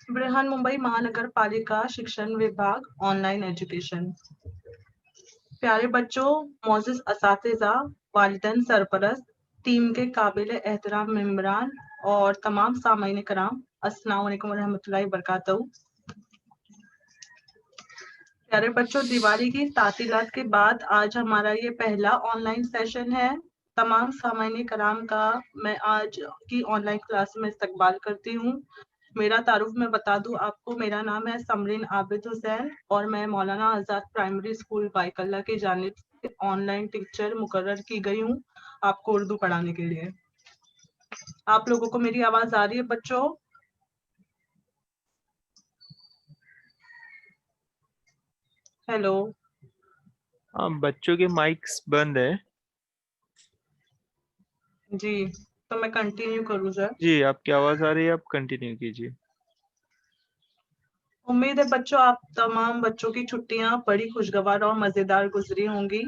बृहन मुंबई महानगर पालिका शिक्षण विभाग ऑनलाइन एजुकेशन। प्यारे बच्चों, मोअज़्ज़िज़ असातिज़ा, वालिदैन सरपरस्त, टीम के काबिल एहतराम मेंबरान और तमाम सामाईन कराम, अस्सलाम वालेकुम रहमतुल्लाहि बरकातहू। प्यारे बच्चों, दिवाली की तातीलात के बाद आज हमारा ये पहला ऑनलाइन सेशन है। तमाम सामाईन कराम का मैं आज की ऑनलाइन क्लास में इस्तकबाल करती हूँ। मेरा तारुफ मैं बता दूं आपको, मेरा नाम है समरीन आबिद हुसैन और मैं मौलाना आज़ाद प्राइमरी स्कूल बाइकल्ला की जानिब से ऑनलाइन टीचर मुकर्रर की गई हूँ आपको उर्दू पढ़ाने के लिए। आप लोगों को मेरी आवाज आ रही है बच्चों? हेलो। हाँ, बच्चों के माइक्स बंद है। जी, तो मैं कंटिन्यू करूँ सर? जी, आपकी आवाज आ रही है, आप कंटिन्यू कीजिए। उम्मीद है बच्चों आप तमाम बच्चों की छुट्टियां बड़ी खुशगवार और मजेदार गुजरी होंगी।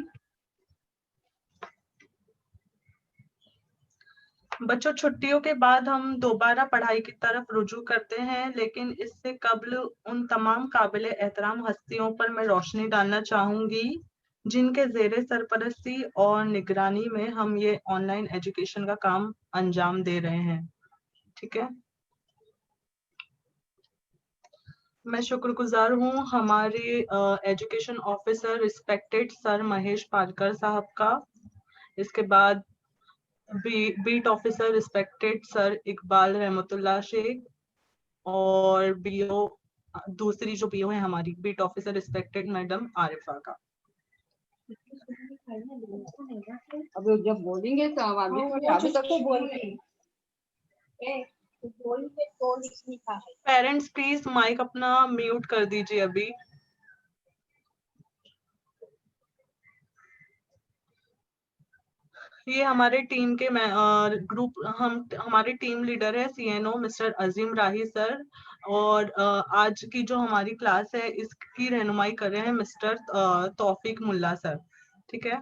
बच्चों, छुट्टियों के बाद हम दोबारा पढ़ाई की तरफ रुजू करते हैं, लेकिन इससे कबल उन तमाम काबिल एहतराम हस्तियों पर मैं रोशनी डालना चाहूंगी जिनके ज़ेरे सरपरस्ती और निगरानी में हम ये ऑनलाइन एजुकेशन का काम अंजाम दे रहे हैं। ठीक है, मैं शुक्रगुजार हूँ हमारे education officer respected sir Mahesh Palkar साहब का। इसके बाद beat officer respected sir Iqbal Rahmatullah Shaikh और बीओ दूसरी जो बीओ है हमारी beat officer respected madam Arifa का। अब जब बोलेंगे तो अभी तक तो बोल रही पेरेंट्स प्लीज माइक अपना म्यूट कर दीजिए अभी। ये हमारे टीम के ग्रुप हमारे टीम लीडर है सीएनओ मिस्टर अजीम राही सर और आज की जो हमारी क्लास है इसकी रहनुमाई कर रहे हैं मिस्टर तौफीक मुल्ला सर। ठीक है,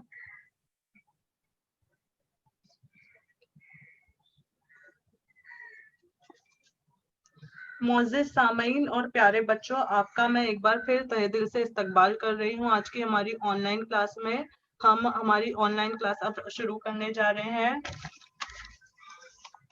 मोअज़्ज़िज़ सामीन और प्यारे बच्चों, आपका मैं एक बार फिर तहे दिल से इस्तकबाल कर रही हूँ आज की हमारी ऑनलाइन क्लास में। हम हमारी ऑनलाइन क्लास अब शुरू करने जा रहे हैं।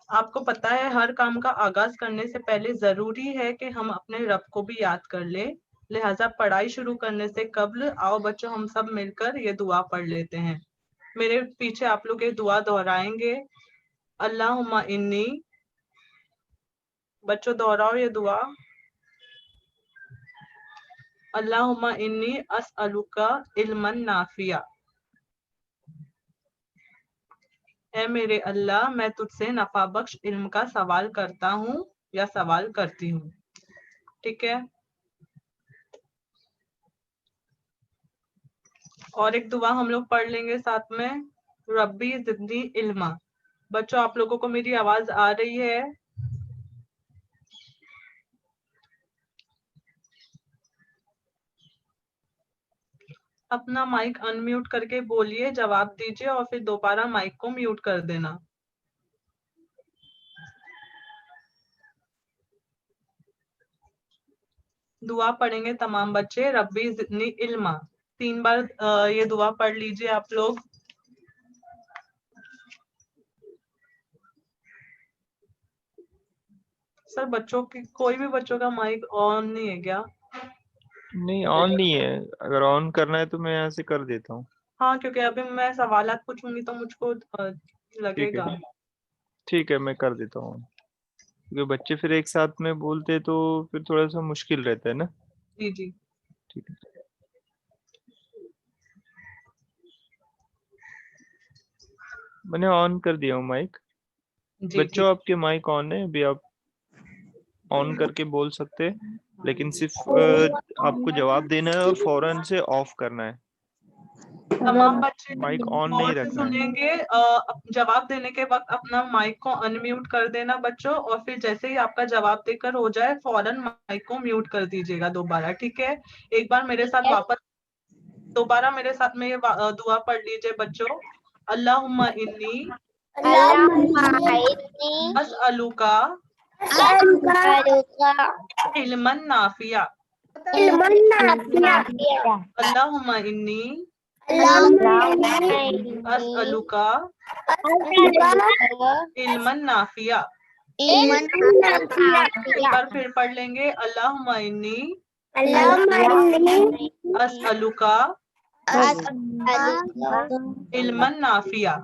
आपको पता है हर काम का आगाज करने से पहले जरूरी है कि हम अपने रब को भी याद कर ले। लिहाजा पढ़ाई शुरू करने से कबल आओ बच्चों हम सब मिलकर ये दुआ पढ़ लेते हैं। मेरे पीछे आप लोग ये दुआ दोहराएंगे। अल्लाहुम्मा इन्नी, बच्चों दोहराओ ये दुआ। अल्लाहुम्मा इन्नी अस्अलुका इल्मन नाफिया, ऐ मेरे अल्लाह मैं तुझसे नफा बख्श इल्म का सवाल करता हूँ या सवाल करती हूँ। ठीक है, और एक दुआ हम लोग पढ़ लेंगे साथ में, रब्बी जिदनी इल्मा। बच्चों आप लोगों को मेरी आवाज आ रही है? अपना माइक अनम्यूट करके बोलिए, जवाब दीजिए और फिर दोबारा माइक को म्यूट कर देना। दुआ पढ़ेंगे तमाम बच्चे, रब्बी जिदनी इल्मा। 3 बार ये दुआ पढ़ लीजिए आप लोग। सर बच्चों की कोई भी बच्चों का माइक ऑन नहीं है क्या? नहीं, ऑन नहीं है। अगर ऑन करना है तो मैं यहाँ से कर देता हूँ। हाँ, क्योंकि अभी मैं सवालात पूछूंगी तो मुझको ठीक है, लगेगा। ठीक है, मैं कर देता हूँ। क्योंकि बच्चे फिर एक साथ में बोलते तो फिर थोड़ा सा मुश्किल रहता है ना। जी जी, ठीक है, मैंने ऑन कर दिया हूँ माइक। जी ठीक। बच्चों आपके माइक ऑन है, अभी आप ऑन करके बोल सकते हैं, लेकिन सिर्फ आपको जवाब देना है और फौरन से ऑफ करना है। तमाम बच्चे माइक ऑन नहीं गौर से रखना है। सुनेंगे। जवाब देने के वक्त अपना माइक को अनम्यूट कर देना बच्चों, और फिर जैसे ही आपका जवाब देकर हो जाए फौरन माइक को म्यूट कर दीजिएगा दोबारा। ठीक है, एक बार मेरे साथ वापस दोबारा मेरे साथ में ये दुआ पढ़ लीजिए बच्चों। अल्लाहुम्मा इन्नी अस्अलुका इल्मन नाफिया अल्लाहुम्मा इन्नी अस्अलुका इल्मन नाफिया। एक बार फिर पढ़ लेंगे, अल्लाहुम्मा इन्नी अस्अलुका इल्मन नाफिया।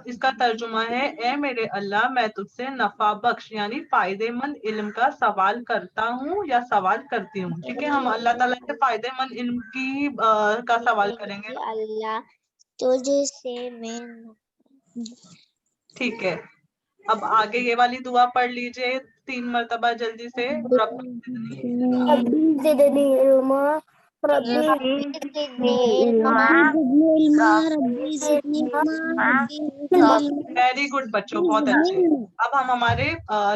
इसका तर्जुमा है, ए मेरे अल्लाह मैं तुझसे नफा बख्श यानी फायदेमंद इल्म का सवाल करता हूँ या सवाल करती हूँ। ठीक है, हम अल्लाह ताला से फायदेमंद इल्म की का सवाल करेंगे। अल्लाह तुझे से मैं। ठीक है, अब आगे ये वाली दुआ पढ़ लीजिए 3 मरतबा जल्दी से। वेरी गुड बच्चों, बहुत अच्छे। अब हम हमारे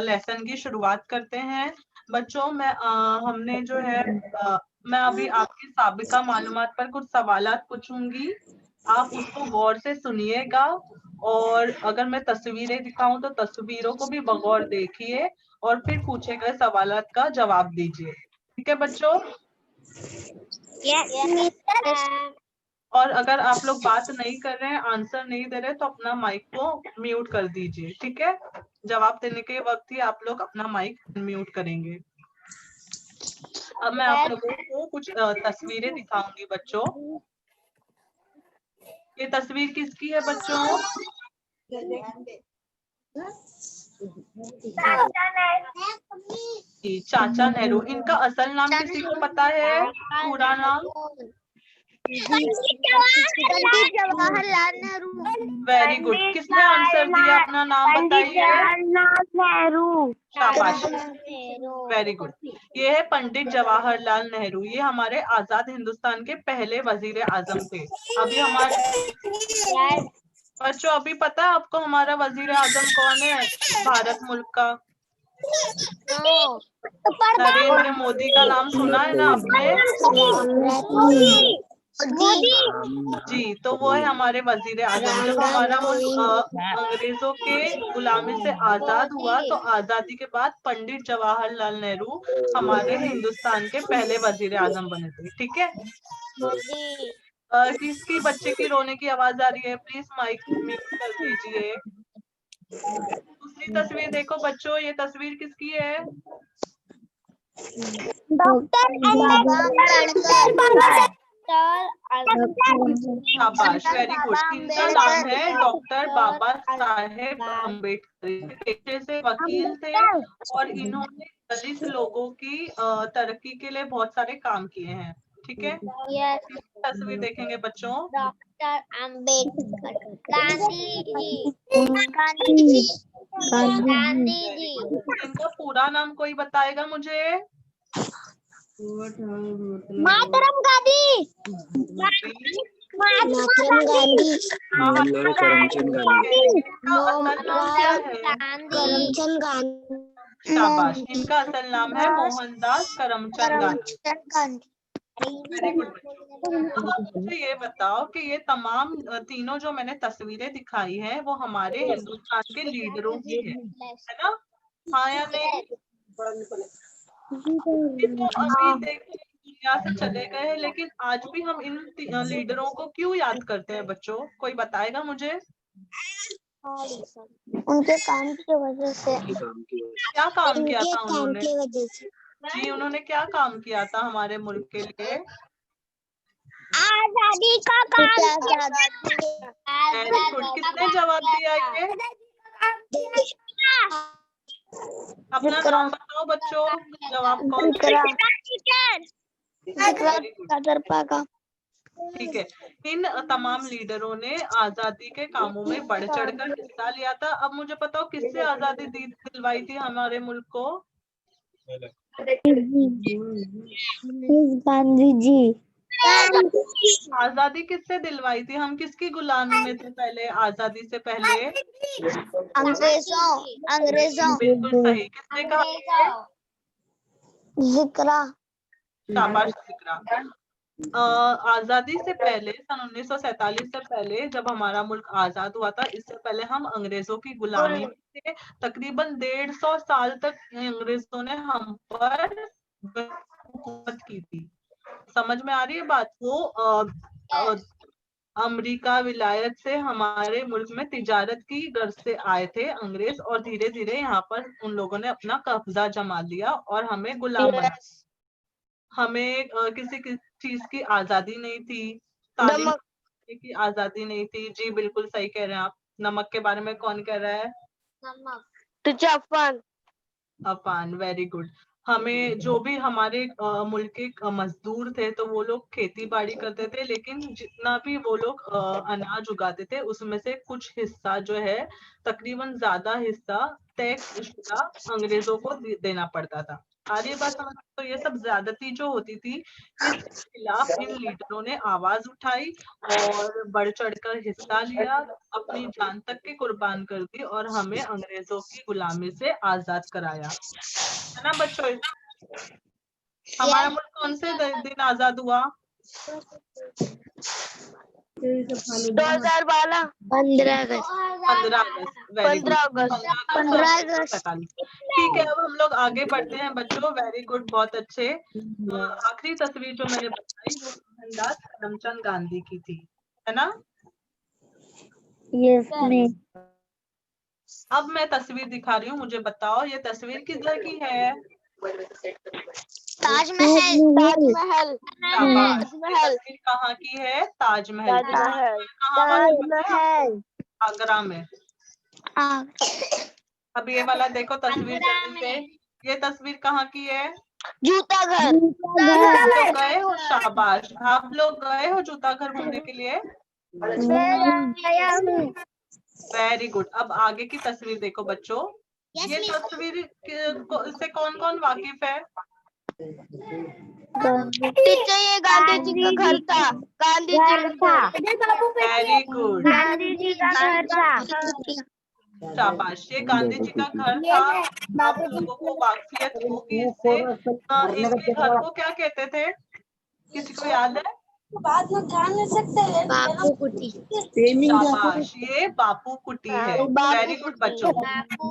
लेसन की शुरुआत करते हैं। बच्चों हमने जो है मैं अभी आपकी साबिका मालूमात पर कुछ सवालात पूछूंगी, आप उसको गौर से सुनिएगा और अगर मैं तस्वीरें दिखाऊं तो तस्वीरों को भी बगौर देखिए और फिर पूछे गए सवालात का जवाब दीजिए। ठीक है बच्चों? और अगर आप लोग बात नहीं कर रहे हैं, आंसर नहीं दे रहे, तो अपना माइक को म्यूट कर दीजिए। ठीक है, जवाब देने के वक्त ही आप लोग अपना माइक म्यूट करेंगे। अब मैं आप लोगों को कुछ तस्वीरें दिखाऊंगी बच्चों। ये तस्वीर किसकी है बच्चों? चाचा नेहरू। इनका असल नाम किसी को पता है? पूरा नाम? जवाहरलाल नेहरू। Very good. किसने आंसर दिया? अपना नाम बताइए। शाबाश, वेरी गुड। ये है पंडित जवाहरलाल नेहरू। ये हमारे आजाद हिंदुस्तान के पहले वजीर आजम थे। अभी हमारे बच्चों अभी पता है आपको हमारा वजीर आजम कौन है भारत मुल्क का? नरेंद्र मोदी का नाम सुना है ना आपने? जी, तो वो है हमारे वजीर आजम। जब हमारा मुल्क अंग्रेजों के गुलामी से आजाद हुआ तो आजादी के बाद पंडित जवाहरलाल नेहरू हमारे हिंदुस्तान के पहले वजीर आजम बने थे। ठीक है, किसकी बच्चे की रोने की आवाज आ रही है? प्लीज माइक म्यूट कर दीजिए। दूसरी तस्वीर देखो बच्चों, ये तस्वीर किसकी है? शाबाश, वेरी गुड। इनका नाम है डॉक्टर बाबा साहेब अम्बेडकर। पेशे से वकील थे और इन्होंने दलित लोगों की तरक्की के लिए बहुत सारे काम किए हैं। ठीक है, तस्वीर देखेंगे बच्चों। डॉक्टर अम्बेडकर। गांधी जी। इनका पूरा नाम कोई बताएगा मुझे? महात्मा गांधी। महात्मा गांधी। करमचंद गांधी। शाबाश, इनका असल नाम है मोहनदास करमचंद गांधी। Very good. मुझे ये बताओ कि ये तमाम तीनों जो मैंने तस्वीरें दिखाई हैं वो हमारे हिंदुस्तान के लीडरों की है ना? हाँ या नहीं? तो अभी देखो दुनिया से चले गए हैं, लेकिन आज भी हम इन लीडरों को क्यों याद करते हैं बच्चों? कोई बताएगा मुझे? उनके काम की वजह से। क्या काम किया था उन्होंने? जी, उन्होंने क्या काम किया था हमारे मुल्क के लिए? आजादी का काम। Very good. किसने जवाब दिया ये? अपना नाम बताओ बच्चों, जवाब कौन सा? ठीक है, इन तमाम लीडरों ने आजादी के कामों में बढ़ चढ़कर हिस्सा लिया था। अब मुझे बताओ किससे आजादी दिलवाई थी हमारे मुल्क को? गांधी जी। आजादी किससे दिलवाई थी? हम किसकी गुलामी में थे पहले, आजादी से पहले? अंग्रेजों। बिल्कुल सही। किसने कहा? जिक्रा। शाबाश जिक्रा। आजादी से पहले सन 1947 से पहले जब हमारा मुल्क आजाद हुआ था, इससे पहले हम अंग्रेजों की गुलामी में थे। तकरीबन 150 साल तक अंग्रेजों ने हम पर हुकूमत की थी। समझ में आ रही है बात? वो अमेरिका विलायत से हमारे मुल्क में तिजारत की गर्ज से आए थे अंग्रेज, और धीरे धीरे यहाँ पर उन लोगों ने अपना कब्जा जमा लिया और हमें गुलाम बना। हमें किसी चीज की आजादी नहीं थी, तालीम की आजादी नहीं थी। जी बिल्कुल सही कह रहे हैं आप। नमक के बारे में कौन कह रहा है? Afan, very good. हमें जो भी हमारे मुल्क के मजदूर थे तो वो लोग खेती बाड़ी करते थे, लेकिन जितना भी वो लोग अनाज उगाते थे उसमें से कुछ हिस्सा जो है, तकरीबन ज्यादा हिस्सा टैक्स शुदा अंग्रेजों को देना पड़ता था। आ रही बात समझ? तो ये सब ज्यादती जो होती थी, इसके खिलाफ इन लीडरों ने आवाज उठाई और बढ़ चढ़कर हिस्सा लिया, अपनी जान तक की कुर्बान कर दी और हमें अंग्रेजों की गुलामी से आजाद कराया, है ना बच्चों? हमारा मुल्क कौन से दिन आजाद हुआ? 2012 15 अगस्त 15 अगस्त। Very good. 15 अगस्त। ठीक है, अब हम लोग आगे बढ़ते हैं बच्चों। वेरी गुड, बहुत अच्छे। आखिरी तस्वीर जो मैंने बताई वो मोहनदास करमचंद गांधी की थी, है ना? Yes ma'am. अब मैं तस्वीर दिखा रही हूँ, मुझे बताओ ये तस्वीर किधर की है? ताजमहल। शाबाश। ये तस्वीर कहाँ की है? ताजमहल की। कहाँ पर? आगरा में। अब ये वाला देखो तस्वीर जल्दी से। ये तस्वीर कहाँ की है? जूता घर। आप लोग गए हो? शाबाश। आप लोग गए हो जूता घर घूमने के लिए? Very good. अब आगे की तस्वीर देखो बच्चों। ये तस्वीर से कौन कौन वाकिफ है? टीचर ये गांधी जी का घर था। गांधी जी का घर। वेरी गुड, गांधी जी का घर था। शाबाश। ये गांधी जी का घर था। आप लोगों को वाकफियत होगी इससे। इनके घर को क्या कहते थे? किसी को याद है? बाद में ध्यान नहीं सकते। बापू कुटी। शाबाश, ये बापू कुटी है। वेरी गुड बच्चों।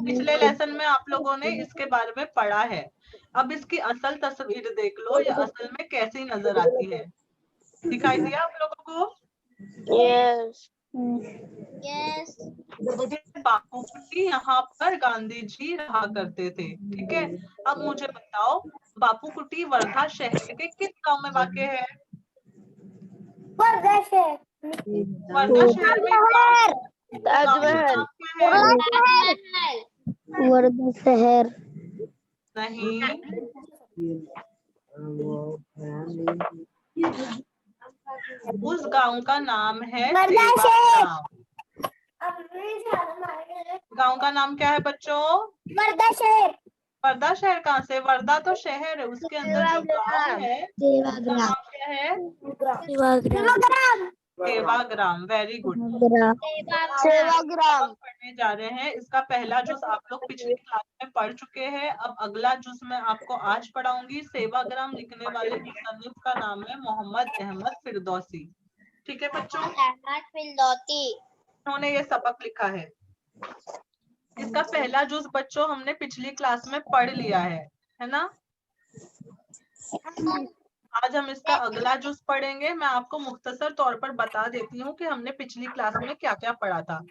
पिछले लेसन में आप लोगों ने इसके बारे में पढ़ा है। अब इसकी असल तस्वीर देख लो, ये असल में कैसी नजर आती है। दिखाई दिया आप लोगों को? यस। बापू कुटी, यहाँ पर गांधी जी रहा करते थे। ठीक है, अब मुझे बताओ बापू कुटी वर्धा शहर के किस गांव में वाक़ है? वर्धा शहर में ताजमहल। है? वर्धा शहर नहीं, उस गांव का नाम है सेवाग्राम। गांव का नाम क्या है बच्चों? वर्धा शहर। वर्धा शहर कहाँ से? वर्धा तो शहर है, उसके अंदर जो गांव है उसका नाम क्या है? सेवाग्राम। Very good. सेवाग्राम। पढ़ने जा रहे हैं, इसका पहला जुज आप लोग पिछली क्लास में पढ़ चुके हैं। अब अगला जुज मैं आपको आज पढ़ाऊंगी। सेवाग्राम लिखने वाले मुसन्निफ का नाम है मोहम्मद अहमद फिरदौसी। ठीक है बच्चों, उन्होंने ये सबक लिखा है। इसका पहला जुज बच्चों हमने पिछली क्लास में पढ़ लिया है ना? आज हम इसका अगला जुज पढ़ेंगे। मैं आपको मुख्तसर तौर पर बता देती हूँ कि हमने पिछली क्लास में क्या क्या पढ़ा था।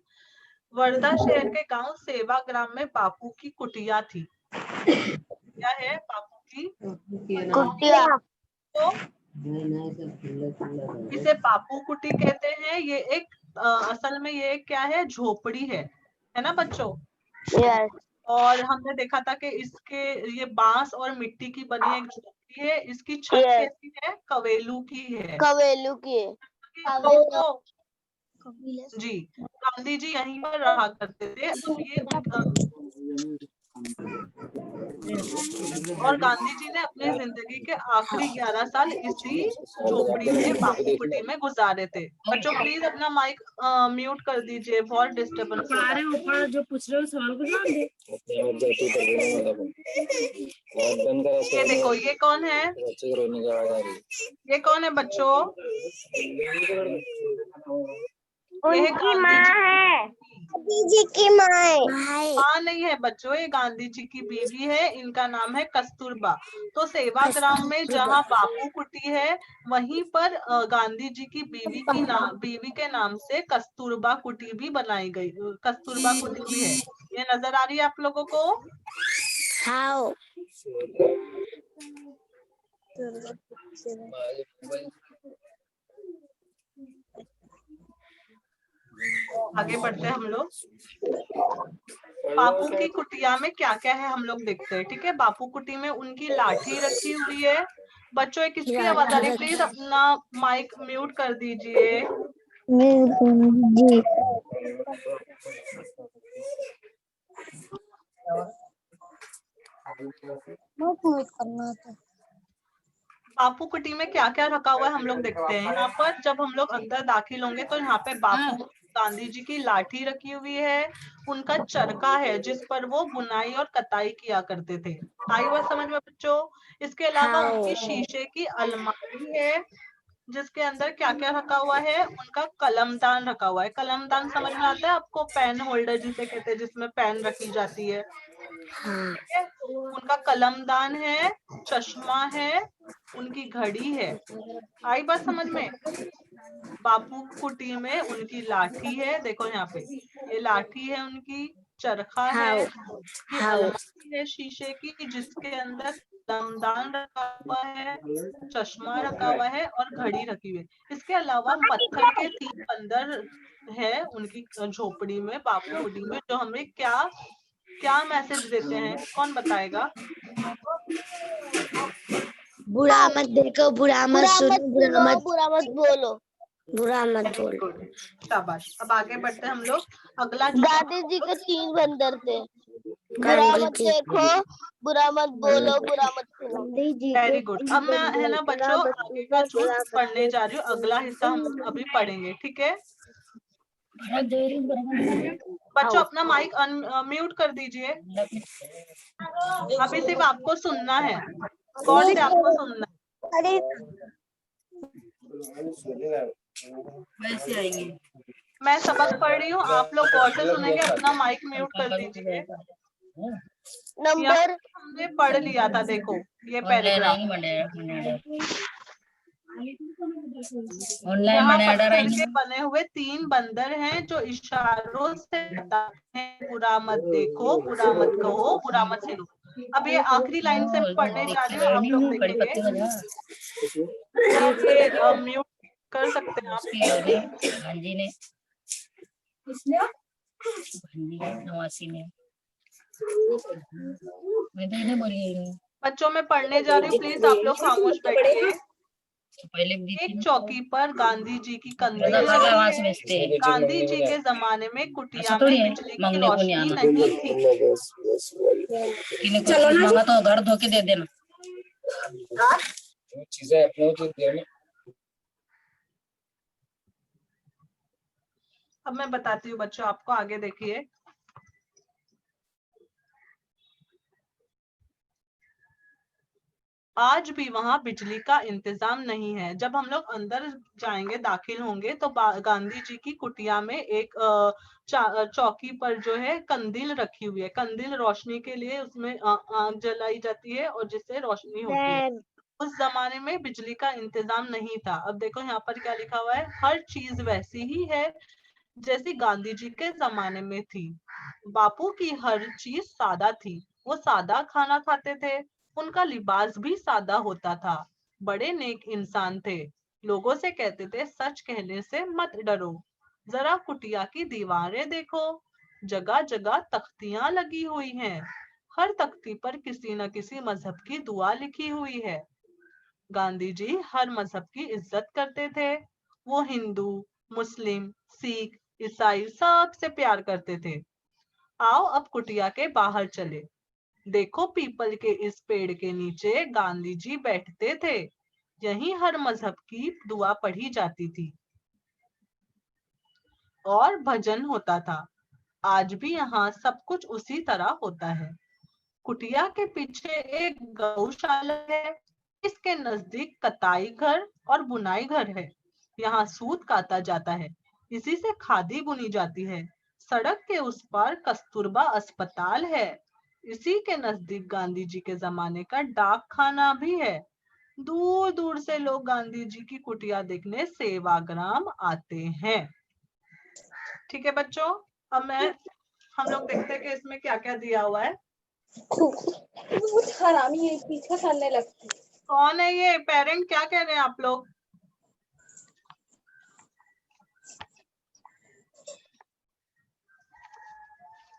वर्धा शहर के गांव सेवाग्राम में बापू की कुटिया थी। क्या है? बापू की कुटिया। तो इसे बापू कुटी कहते हैं। ये एक असल में ये क्या है? झोपड़ी है ना बच्चों? यस। और हमने देखा था कि इसके ये बांस और मिट्टी की बनी एक झोपड़ी है। इसकी छत Yes. कैसी है? कवेलू की है। कवेलू की। तो जी गांधी जी यहीं पर रहा करते थे। अब ये और गांधी जी ने अपनी जिंदगी के आखिरी 11 साल इसी झोपड़ी में बापू कुटी में गुजारे थे। बच्चों प्लीज अपना माइक म्यूट कर दीजिए, बहुत डिस्टर्बेंस हो रहा है। ऊपर जो पूछ रहे हो सवाल को जवाब दे। ये देखो, ये कौन है? ये कौन है बच्चों? ये है उनकी गांधी माँ जी। है, गांधी जी की माँ है। माँ नहीं है बच्चों, ये गांधी जी की बीवी है, इनका नाम है कस्तूरबा। तो सेवाग्राम में जहाँ बापू कुटी है, वहीं पर गांधी जी की बीवी के नाम से कस्तूरबा कुटी भी बनाई गई, कस्तूरबा कुटी भी है। ये नजर आ रही है आप लोगों को? हाँ। आगे बढ़ते हैं हम लोग। बापू की कुटिया में क्या क्या है हम लोग देखते हैं, ठीक है। बापू कुटी में उनकी लाठी रखी हुई है। बच्चों एक किसकी आवाज आ रही है? प्लीज अपना माइक म्यूट कर दीजिए। जी। करना था। बापू कुटी में क्या क्या रखा हुआ है हम लोग देखते हैं। यहाँ पर जब हम लोग अंदर दाखिल होंगे तो यहाँ पे बापू गांधी जी की लाठी रखी हुई है, उनका चरखा है जिस पर वो बुनाई और कताई किया करते थे। आई बात समझ में बच्चों? इसके अलावा हाँ। उनकी शीशे की अलमारी है जिसके अंदर क्या क्या रखा हुआ है। उनका कलमदान रखा हुआ है। कलमदान समझ में आता है आपको? पेन होल्डर जिसे कहते हैं, जिसमें पेन रखी जाती है। हाँ। ठीक है? उनका कलमदान है, चश्मा है, उनकी घड़ी है। आई बात समझ में? बापू कुटी में उनकी लाठी है, देखो यहाँ पे ये लाठी है उनकी, चरखा है, ये अलमारी है शीशे की जिसके अंदर कलमदान रखा हुआ है, चश्मा रखा हुआ है और घड़ी रखी हुई है। इसके अलावा पत्थर के 3 बंदर है उनकी झोपड़ी में, बापू कुटी में, जो हमें क्या क्या मैसेज देते हैं, कौन बताएगा? बुरा मत देखो, बुरा मत सुनो, बुरा मत बोलो, बुरा मत वेरी बोलो। गुड, शाबाश। अब आगे बढ़ते हैं हम लोग। अगला जो गांधी जी के 3 बंदर थे, बुरा मत देखो, बुरा मत बोलो, बुरा मत सुनो। Very good. अब मैं है ना बच्चों आगे का जो पढ़ने जा रही हूँ, अगला हिस्सा हम अभी पढ़ेंगे, ठीक है। बच्चों अपना माइक म्यूट कर दीजिए। अभी सिर्फ आपको सुनना है, गौर से आपको सुनना है। वैसे आएंगे। मैं सबक पढ़ रही हूँ, आप लोग गौर से सुनेंगे। अपना माइक म्यूट कर दीजिए। नंबर हमने पढ़ लिया था, देखो ये पैराग्राफ। यहाँ पत्थर के बने हुए 3 बंदर हैं जो इशारों से बताते हैं बुरा मत देखो, बुरा मत कहो, बुरा मत सुनो। अब ये आखिरी लाइन से पढ़ने जा रही हूँ, आप लोग देखेंगे। ये म्यूट कर सकते हैं आप। भांजी ने नवासी ने मैं तो इन्हें बोली। बच्चों मैं पढ़ने जा रही हूँ, प्लीज आप लोग खामोश बैठिए। पहले एक चौकी पर गांधी जी की कंदील लगी है। गांधी जी के जमाने में कुटिया में बिजली की रोशनी नहीं थी। चलो ना तो घर धोके दे देना। चीजें अपने अब मैं बताती हूँ बच्चों आपको, आगे देखिए। आज भी वहां बिजली का इंतजाम नहीं है। जब हम लोग अंदर जाएंगे, दाखिल होंगे, तो गांधी जी की कुटिया में एक चौकी पर जो है कंदील रखी हुई है। कंदील रोशनी के लिए उसमें आग जलाई जाती है और जिससे रोशनी होती है। उस जमाने में बिजली का इंतजाम नहीं था। अब देखो यहाँ पर क्या लिखा हुआ है, हर चीज वैसी ही है जैसी गांधी जी के जमाने में थी। बापू की हर चीज सादा थी, वो सादा खाना खाते थे, उनका लिबास भी सादा होता था। बड़े नेक इंसान थे, लोगों से कहते थे सच कहने से मत डरो। जरा कुटिया की दीवारें देखो, जगह जगह तख्तियां लगी हुई हैं, हर तख्ती पर किसी न किसी मजहब की दुआ लिखी हुई है। गांधी जी हर मजहब की इज्जत करते थे। वो हिंदू, मुस्लिम, सिख, ईसाई सब से प्यार करते थे। आओ अब कुटिया के बाहर चले, देखो पीपल के इस पेड़ के नीचे गांधी जी बैठते थे, यहीं हर मजहब की दुआ पढ़ी जाती थी और भजन होता था। आज भी यहाँ सब कुछ उसी तरह होता है। कुटिया के पीछे एक गौशाला है, इसके नजदीक कताई घर और बुनाई घर है। यहाँ सूत काता जाता है, इसी से खादी बुनी जाती है। सड़क के उस पार कस्तूरबा अस्पताल है, इसी के नजदीक गांधी जी के जमाने का डाक खाना भी है। दूर दूर से लोग गांधी जी की कुटिया देखने सेवाग्राम आते हैं। ठीक है बच्चों, अब हम लोग देखते हैं कि इसमें क्या क्या दिया हुआ है। बहुत हरामी है, पीछा करने लगती है। कौन है ये पेरेंट, क्या कह रहे हैं आप लोग?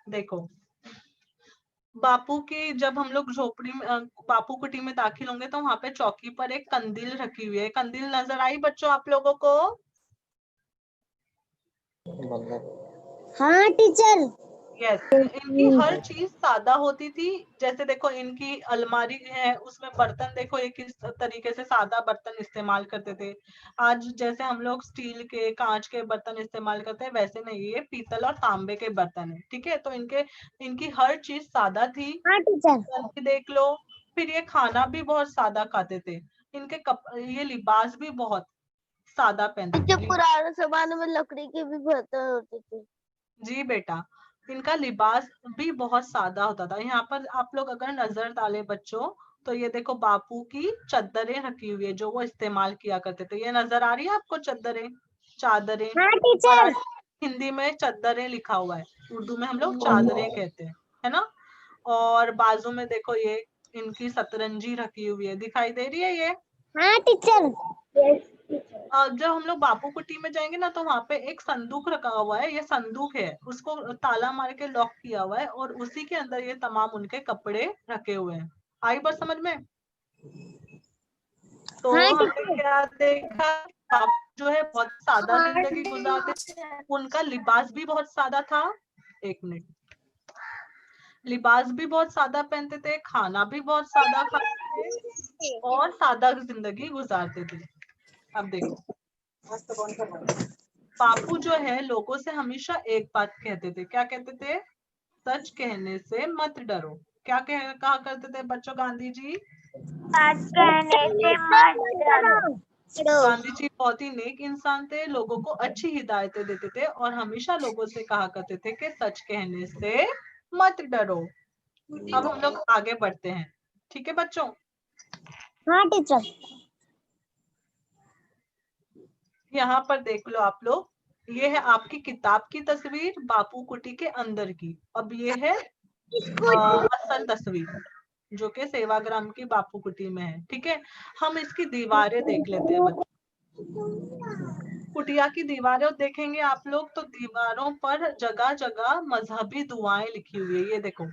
देखो बापू की, जब हम लोग झोपड़ी में बापू कुटी में दाखिल होंगे तो वहां पे चौकी पर एक कंदील रखी हुई है। कंदील नजर आई बच्चों आप लोगों को? हाँ टीचर। यस। इनकी हर चीज सादा होती थी। जैसे देखो इनकी अलमारी है, उसमें बर्तन देखो ये किस तरीके से सादा बर्तन इस्तेमाल करते थे। आज जैसे हम लोग स्टील के, कांच के बर्तन इस्तेमाल करते हैं, वैसे नहीं, ये पीतल और तांबे के बर्तन है। ठीक है, तो इनकी हर चीज सादा थी। हाँ टीचर। भी देख लो। फिर ये खाना भी बहुत सादा खाते थे। इनके ये लिबास भी बहुत सादा पहनते थे। पुराने जमाने में लकड़ी के भी बर्तन होते थे। जी बेटा, इनका लिबास भी बहुत सादा होता था। यहाँ पर आप लोग अगर नजर डाले बच्चों, तो ये देखो बापू की चद्दरें रखी हुई है जो वो इस्तेमाल किया करते थे। ये नजर आ रही है आपको चद्दरें, चादरें? हाँ टीचर। हिंदी में चद्दरें लिखा हुआ है, उर्दू में हम लोग चादरें कहते हैं, है ना। और बाजू में देखो ये इनकी सतरंजी रखी हुई है, दिखाई दे रही है ये? हाँ टीचर। जब हम लोग बापू कुटी में जाएंगे ना, तो वहां पे एक संदूक रखा हुआ है। ये संदूक है, उसको ताला मार के लॉक किया हुआ है और उसी के अंदर ये तमाम उनके कपड़े रखे हुए हैं। आई बात समझ में? तो हाँ हमने क्या देखा, बापू जो है बहुत सादा जिंदगी गुजारते थे। उनका लिबास भी बहुत सादा था। एक मिनट, लिबास भी बहुत सादा पहनते थे, खाना भी बहुत सादा खाते थे और सादा जिंदगी गुजारते थे। अब देखो बापू जो है लोगों से हमेशा एक बात कहते थे। क्या कहते थे? सच कहने से मत डरो। क्या कहा करते थे बच्चों गांधी जी? सच कहने से मत डरो। गांधी जी बहुत ही नेक इंसान थे, लोगों को अच्छी हिदायतें देते थे और हमेशा लोगों से कहा करते थे कि सच कहने से मत डरो। अब हम लोग आगे बढ़ते हैं। ठीक है बच्चों? हाँ टीचर। यहाँ पर देख लो आप लोग, ये है आपकी किताब की तस्वीर बापू कुटी के अंदर की। अब ये है असल तस्वीर जो कि सेवाग्राम की बापू कुटी में है। ठीक है, हम इसकी दीवारें देख लेते हैं बच्चों। कुटिया की दीवारें देखेंगे आप लोग तो दीवारों पर जगह जगह मजहबी दुआएं लिखी हुई है। ये देखो,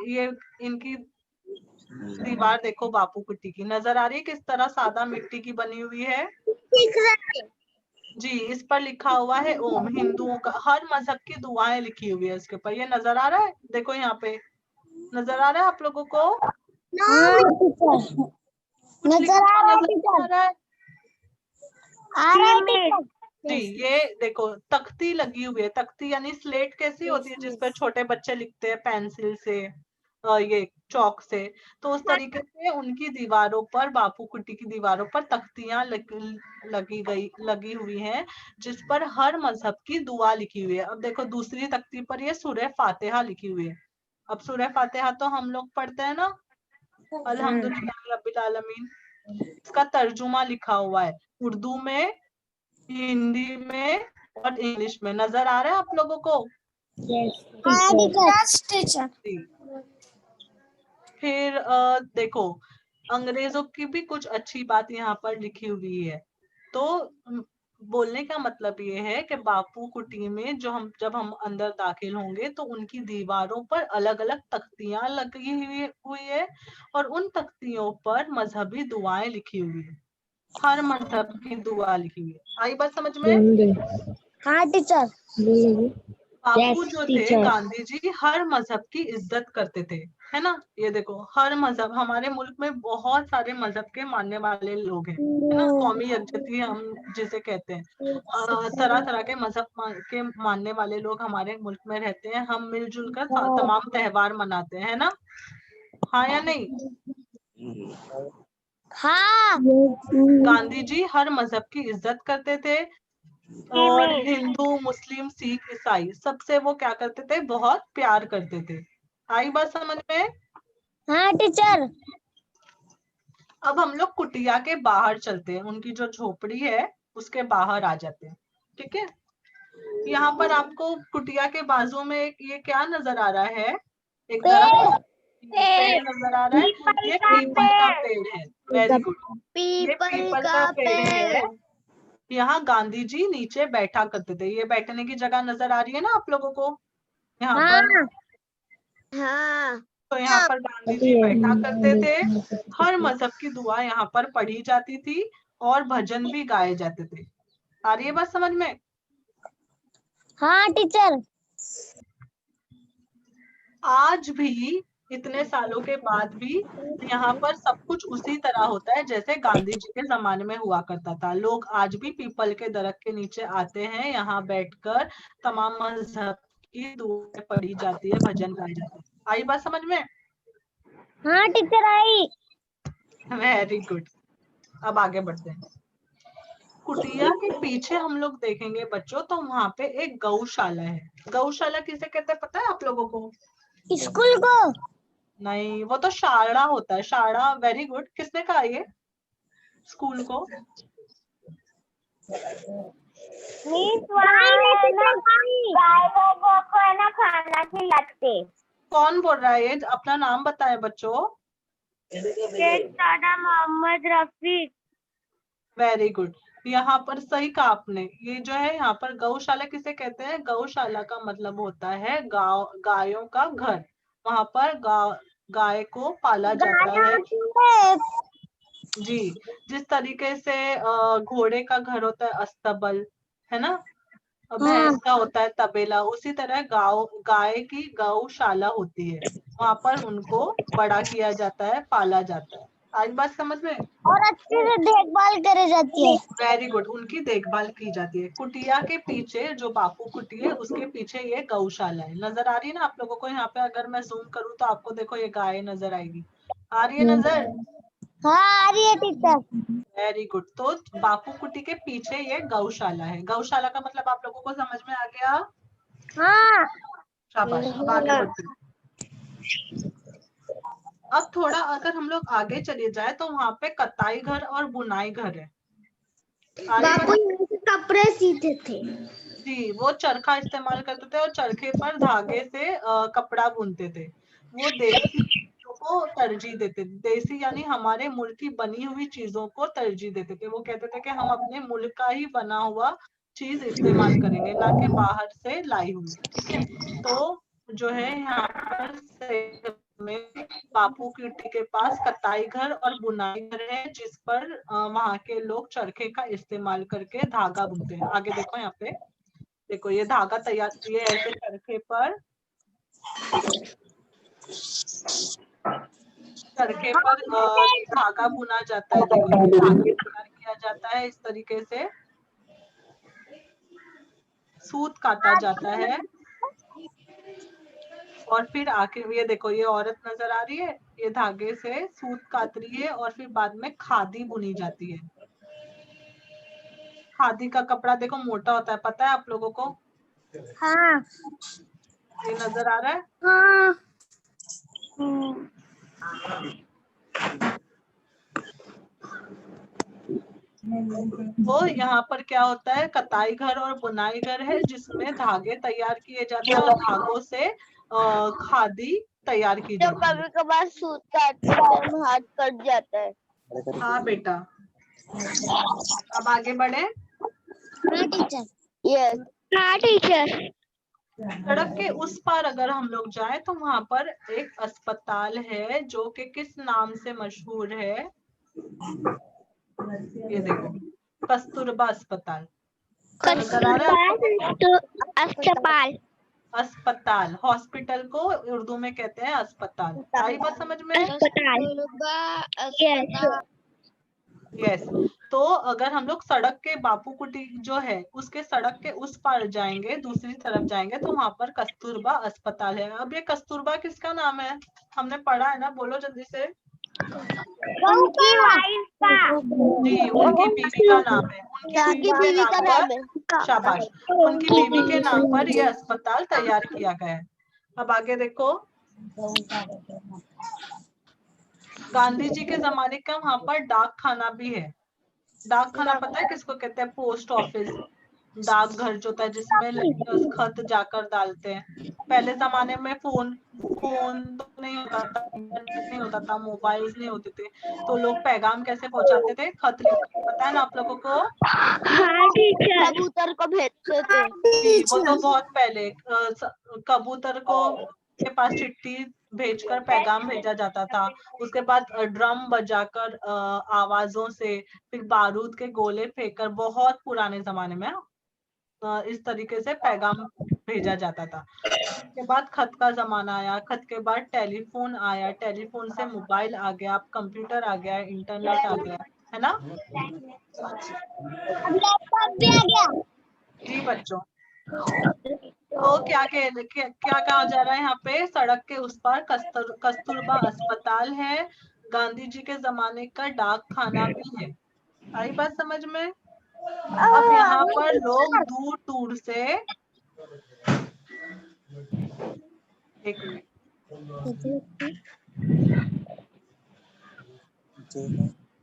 ये इनकी दीवार देखो बापू कुटी की, नजर आ रही है किस तरह सादा मिट्टी की बनी हुई है? जी, इस पर लिखा हुआ है ओम। हिंदुओं का हर मजहब की दुआएं लिखी हुई है इसके ऊपर। ये नजर आ रहा है? देखो यहाँ पे नजर आ रहा है आप लोगों को? हाँ टीचर। नजर आ रहा है टीचर। आ रहा है टीचर। जी, ये देखो तख्ती लगी हुई है। तख्ती यानी स्लेट कैसी होती है जिस पर छोटे बच्चे लिखते हैं पेंसिल से, ये चौक से। तो उस तरीके से उनकी दीवारों पर, बापू कुटी की दीवारों पर तख्तियां लगी हुई हैं जिस पर हर मजहब की दुआ लिखी हुई है। अब देखो दूसरी तख्ती पर ये सूरह फातिहा लिखी हुई है। अब सूरह फातिहा तो हम लोग पढ़ते हैं ना, अल्हम्दुलिल्लाह रब्बिल आलमीन। इसका तर्जुमा लिखा हुआ है उर्दू में, हिंदी में और इंग्लिश में। नजर आ रहा है आप लोगों को? Yes teacher. फिर देखो अंग्रेजों की भी कुछ अच्छी बात यहाँ पर लिखी हुई है। तो बोलने का मतलब ये है कि बापू कुटी में जब हम अंदर दाखिल होंगे तो उनकी दीवारों पर अलग अलग तख्तियां लगी हुई है और उन तख्तियों पर मजहबी दुआएं लिखी हुई है। हर मजहब की दुआ लिखी हुई है। आई बात समझ में? हाँ टीचर। बापू जो थे teacher. गांधी जी हर मजहब की इज्जत करते थे, है ना। ये देखो हर मजहब, हमारे मुल्क में बहुत सारे मजहब के मानने वाले लोग हैं, है ना। कौमी यकजहती हम जिसे कहते हैं, तरह तरह के मजहब के मानने वाले लोग हमारे मुल्क में रहते हैं। हम मिलजुल कर तमाम त्योहार मनाते हैं, है ना। हाँ या नहीं। हाँ. गांधी जी हर मजहब की इज्जत करते थे और हिंदू, मुस्लिम, सिख, ईसाई सबसे वो क्या करते थे, बहुत प्यार करते थे। आई बात समझ में। हाँ टीचर. अब हम लोग कुटिया के बाहर चलते हैं, उनकी जो झोपड़ी है उसके बाहर आ जाते हैं, ठीक है। यहाँ पर आपको कुटिया के बाजू में ये क्या नजर आ रहा है, एक दरख्त, पेड़ नजर आ रहा है। ये पीपल का पेड़ है। Very good. ये पीपल का पेड़ है। यहाँ गांधी जी नीचे बैठा करते थे। ये बैठने की जगह नजर आ रही है ना आप लोगों को यहाँ पर। हाँ तो यहाँ पर गांधी जी बैठा करते थे। हर मजहब की दुआ यहाँ पर पढ़ी जाती थी और भजन भी गाए जाते थे। आ रही है बात समझ में। हाँ टीचर. आज भी इतने सालों के बाद भी यहाँ पर सब कुछ उसी तरह होता है जैसे गांधी जी के जमाने में हुआ करता था। लोग आज भी पीपल के दरख्त के नीचे आते हैं, यहाँ बैठकर तमाम मजहब की दुआएं पढ़ी जाती है, भजन गाए जाते हैं। आई बात समझ में। हाँ टीचर आई. Very good. अब आगे बढ़ते हैं। कुटिया के पीछे हम लोग देखेंगे बच्चों, तो वहां पे एक गौशाला है। गौशाला किसे कहते हैं पता है आप लोगों को। स्कूल को. नहीं, वो तो शाड़ा होता है, शाड़ा। Very good. किसने कहा ये स्कूल को। गाय लोगों को है ना खाना खिलाते. कौन बोल रहा है ये, अपना नाम बताए बच्चों। मोहम्मद रफीक. Very good. यहाँ पर सही कहा आपने। ये जो है यहाँ पर गौशाला किसे कहते हैं। गौशाला का मतलब होता है गायों का घर। वहां पर गाय को पाला जाता है जी। जिस तरीके से घोड़े का घर होता है अस्तबल, है ना। भैंस का होता है तबेला, उसी तरह गाय की गौशाला होती है। वहां पर उनको बड़ा किया जाता है, पाला जाता है। आज बात समझ में। और अच्छे से देखभाल करी जाती है. Very good. उनकी देखभाल की जाती है। कुटिया के पीछे जो बापू कुटी है उसके पीछे ये गौशाला है। नजर आ रही है ना आप लोगों को। यहाँ पे अगर मैं जूम करूँ तो आपको देखो ये गाय नजर आएगी। आ रही है नजर। हाँ आ रही है टीचर. Very good. तो बापू कुटी के पीछे ये गौशाला है। गौशाला का मतलब आप लोगों को समझ में आ गया। हाँ. शाबाश। अब आगे बढ़ते हैं। अब थोड़ा अगर हम लोग आगे चले जाए तो वहां पे कताई घर और बुनाई घर है। बापू कपड़े सीते थे. जी, वो चरखा इस्तेमाल करते थे और चरखे पर धागे से कपड़ा बुनते थे। वो देसी चीजों को तरजीह देते थे। देसी यानी हमारे मुल्क की बनी हुई चीजों को तरजीह देते थे। वो कहते थे कि हम अपने मुल्क का ही बना हुआ चीज इस्तेमाल करेंगे, ना कि बाहर से लाई हुई, ठीक है। तो जो है यहाँ पर में बापू कुटी के पास कताई घर और बुनाई घर है, जिस पर वहाँ के लोग चरखे का इस्तेमाल करके धागा बुनते हैं। आगे देखो यहाँ पे, देखो ये धागा तैयार, ये ऐसे चरखे पर धागा बुना जाता है। देखो ये धागा तैयार किया जाता है, इस तरीके से सूत काटा जाता है और फिर आखिर ये देखो ये औरत नजर आ रही है, ये धागे से सूत काट रही है और फिर बाद में खादी बुनी जाती है। खादी का कपड़ा देखो मोटा होता है, पता है आप लोगों को। हाँ. ये नजर आ रहा है। हाँ. तो यहाँ पर क्या होता है, कताई घर और बुनाई घर है जिसमें धागे तैयार किए जाते हैं और धागों से खादी तैयार की जब जाती है। कभी कभार सूत काटते टाइम हाथ कट जाता है। हाँ बेटा। अब आगे बढ़े। हाँ टीचर. यस। हाँ टीचर. सड़क के उस पार अगर हम लोग जाए तो वहां पर एक अस्पताल है जो कि किस नाम से मशहूर है। ये देखो, कस्तूरबा अस्पताल। नजर आ रहा है आपको? अस्पताल. अस्पताल, हॉस्पिटल को उर्दू में कहते हैं अस्पताल। आई बात समझ में? यस। तो अगर हम लोग सड़क के बापू कुटी जो है उसके सड़क के उस पार जाएंगे, दूसरी तरफ जाएंगे, तो वहां पर कस्तूरबा अस्पताल है। अब ये कस्तूरबा किसका नाम है? हमने पढ़ा है ना, बोलो जल्दी से। जी, उनकी बीवी का नाम है। उनकी बीवी के नाम पर, शाबाश, उनकी बीवी के नाम पर यह अस्पताल तैयार किया गया है। अब आगे देखो, गांधी जी के जमाने का वहां पर डाक खाना भी है। डाक खाना पता है किसको कहते हैं? पोस्ट ऑफिस, डाकघर जो था जिसमें खत जाकर डालते हैं। पहले जमाने में फोन तो नहीं होता था, इंटरनेट नहीं होता था, मोबाइल नहीं होते थे, तो लोग पैगाम कैसे पहुंचाते थे? खत लिख, पता है ना आप लोगों को? कबूतर को भेजते थे। जी, वो तो बहुत पहले कबूतर को के पास चिट्ठी भेजकर पैगाम भेजा जाता था। उसके बाद ड्रम बजाकर आवाजों से, फिर बारूद के गोले फेंककर, बहुत पुराने जमाने में इस तरीके से पैगाम भेजा जाता था। उसके बाद खत का जमाना आया, खत के बाद टेलीफोन आया, टेलीफोन से मोबाइल आ गया, कंप्यूटर आ गया, इंटरनेट आ गया, है ना? जी बच्चों, तो क्या कहा जा रहा है यहाँ पे? सड़क के उस पार कस्तूरबा अस्पताल है, गांधी जी के जमाने का डाक खाना भी है। आई बात समझ में? अब यहाँ पर लोग दूर दूर से, एक मिनट,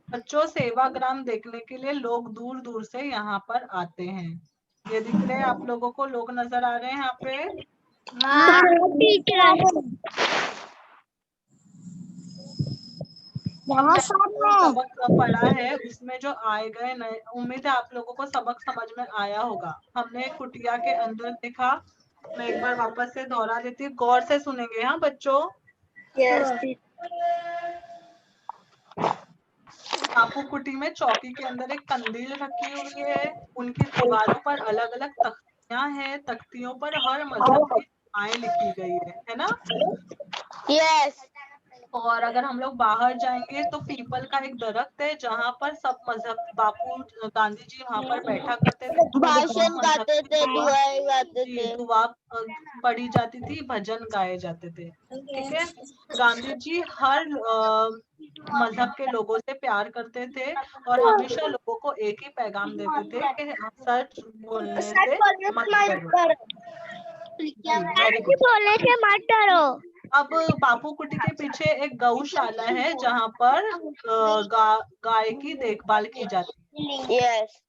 बच्चों, सेवाग्राम देखने के लिए लोग दूर दूर से यहाँ पर आते हैं। ये दिख रहे हैं आप लोगों को? लोग नजर आ रहे हैं यहाँ पे? सबक पढ़ा है उसमें जो आए गए नए, उम्मीद है आप लोगों को सबक समझ में आया होगा। हमने कुटिया के अंदर देखा, मैं एक बार वापस से दोहरा देती हूँ, गौर से सुनेंगे हाँ बच्चों। बापू कुटी में चौकी के अंदर एक कंदील रखी हुई है, उनकी दीवारों पर अलग अलग तख्तियां हैं, तख्तियों पर हर मजहब की दुआएं लिखी गई है ना? यस। और अगर हम लोग बाहर जाएंगे तो पीपल का एक दरख्त है जहाँ पर सब मजहब, बापू गांधी जी वहाँ पर बैठा करते थे, भाषण गाते थे, दुआएं गाते थे, दुआ पढ़ी जाती थी, भजन गाए जाते थे। ठीक है, गांधी जी हर मजहब के लोगों से प्यार करते थे और हमेशा लोगों को एक ही पैगाम देते थे कि सच बोलने से मत डरो। अब बापू कुटी के पीछे एक गौशाला है जहाँ पर गाय की देखभाल की जाती है। यस।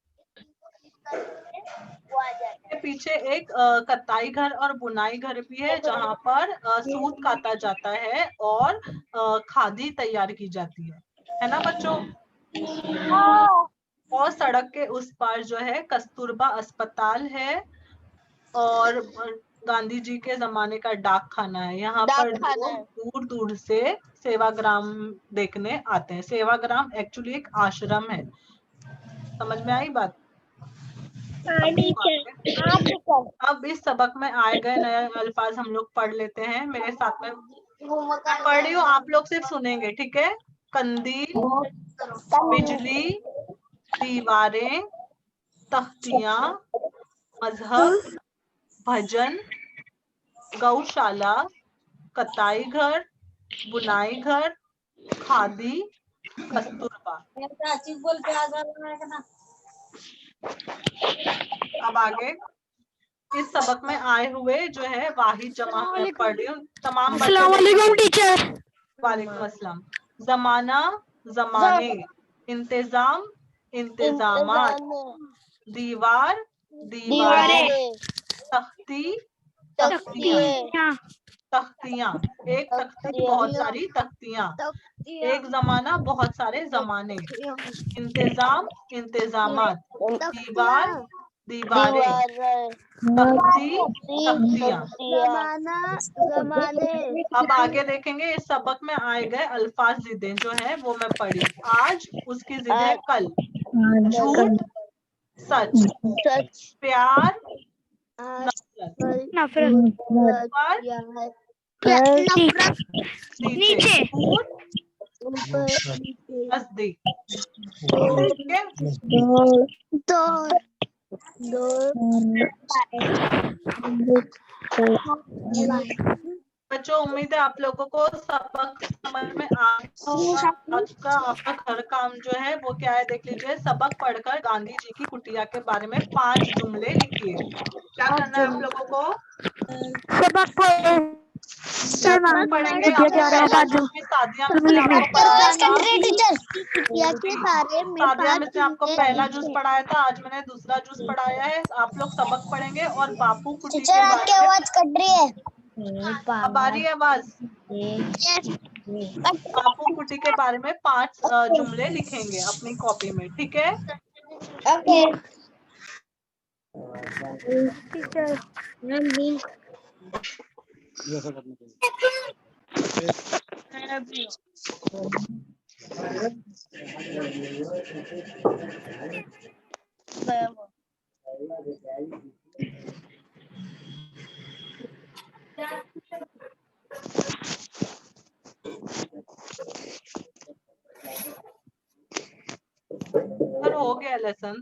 के पीछे एक कताई घर और बुनाई घर भी है जहाँ पर सूत काता जाता है और खादी तैयार की जाती है ना बच्चों? और सड़क के उस पार जो है कस्तूरबा अस्पताल है और गांधी जी के जमाने का डाक खाना है। यहाँ पर लोग दूर दूर से सेवाग्राम देखने आते हैं। सेवाग्राम एक्चुअली एक आश्रम है। समझ में आई बात? अब इस सबक में आए गए नए अल्फाज हम लोग पढ़ लेते हैं। मेरे साथ में मैं पढ़ रही हूँ, आप लोग सिर्फ सुनेंगे, ठीक है? कंदील, बिजली, दीवारें, तख्तियां, मजहब, भजन, गौशाला, कताई घर, बुनाई घर, खादी, कस्तूरबा। अब आगे इस सबक में आए हुए जो है वाहिद जमा पढ़ रही हूँ तमाम टीचर। वालेकुम अस्सलाम। जमाना, जमाने, इंतजाम, इंतजामात, दीवार, दीवारें, तख्ती, तख्तियां, तख्तियां, एक तख्ती बहुत सारी तख्तियां, एक जमाना बहुत सारे जमाने, इंतजाम, इंतजामात, दीवार, दीवारें, तख्ती, तख्तियां। अब आगे देखेंगे इस सबक में आए गए अल्फाज जिदें जो है वो मैं पढ़ी। आज उसकी जिद है कल, झूठ, सच, प्यार, नफरत, नफरत ऊपर नफरत नीचे ऊपर नजदीक। ठीक है, दौड़ बच्चों उम्मीद है आप लोगों को सबक समझ में आ आज का आपका घर काम जो है वो क्या है देख लीजिए। सबक पढ़कर गांधी जी की कुटिया के बारे में 5 जुमले लिखिए। क्या करना है आप लोगों को? सबक पढ़ेंगे। आपको पहला जो भी सादिया मिस ने आपको पढ़ाया था, कुटिया के बारे में सादिया 5 मिस ने आपको पहला जूस पढ़ाया था, आज मैंने दूसरा जूस पढ़ाया है। आप लोग सबक पढ़ेंगे और बापू कुटी के टीचर आपकी बारे में। आवाज कट रही है। अब आ रही है आवाज? बापू कुटी के बारे में 5 जुमले लिखेंगे अपनी कॉपी में। ठीक है, ओके सर हो गया लेसन।